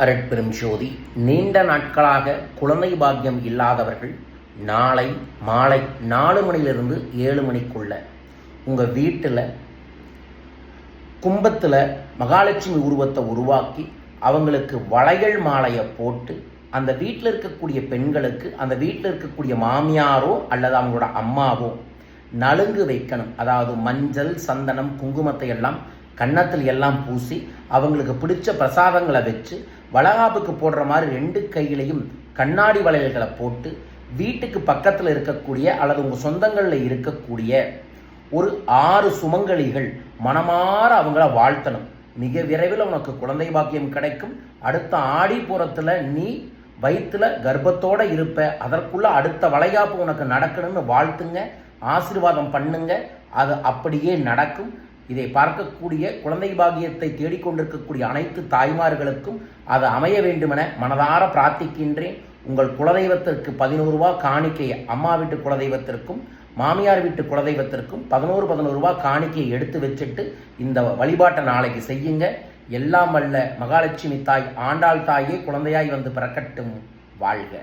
அருட்பெரும் ஜோதி. நீண்ட நாட்களாக குழந்தை பாக்கியம் இல்லாதவர்கள் நாளை மாலை 4 மணிலிருந்து 7 மணிக்குள்ள உங்கள் வீட்டில் கும்பத்தில் மகாலட்சுமி உருவத்தை உருவாக்கி அவங்களுக்கு வளையல் மாலையை போட்டு அந்த வீட்டில் இருக்கக்கூடிய பெண்களுக்கு, அந்த வீட்டில் இருக்கக்கூடிய மாமியாரோ அல்லது அவங்களோட அம்மாவோ நலுங்கு வைக்கணும். அதாவது மஞ்சள், சந்தனம், குங்குமத்தை எல்லாம் கன்னத்தில் எல்லாம் பூசி அவங்களுக்கு பிடிச்ச பிரசாதங்களை வச்சு வளகாப்புக்கு போடுற மாதிரி 2 கையிலையும் கண்ணாடி வளையல்களை போட்டு வீட்டுக்கு பக்கத்தில் இருக்கக்கூடிய அல்லது உங்கள் சொந்தங்களில் இருக்கக்கூடிய ஒரு 6 சுமங்கலிகள் மனமாற அவங்கள வாழ்த்தணும். மிக விரைவில் உனக்கு குழந்தை பாக்கியம் கிடைக்கும். அடுத்த ஆடி பூரத்தில் நீ வயிற்றுல கர்ப்பத்தோடு இருப்ப. அதற்குள்ள அடுத்த வளைகாப்பு உனக்கு நடக்கணும்னு வாழ்த்துங்க, ஆசீர்வாதம் பண்ணுங்க. அது அப்படியே நடக்கும். இதை பார்க்கக்கூடிய குழந்தை பாக்கியத்தை தேடிக்கொண்டிருக்கக்கூடிய அனைத்து தாய்மார்களுக்கும் அது அமைய வேண்டுமென மனதார பிரார்த்திக்கின்றேன். உங்கள் குலதெய்வத்திற்கு 11 ரூபா காணிக்கையை, அம்மா வீட்டு குலதெய்வத்திற்கும் மாமியார் வீட்டு குலதெய்வத்திற்கும் 11 ரூபா காணிக்கையை எடுத்து வச்சுட்டு இந்த வழிபாட்டை நாளைக்கு செய்யுங்க. எல்லாம் வல்ல மகாலட்சுமி தாய், ஆண்டாள் தாயே குழந்தையாய் வந்து பிறக்கட்டும். வாழ்க.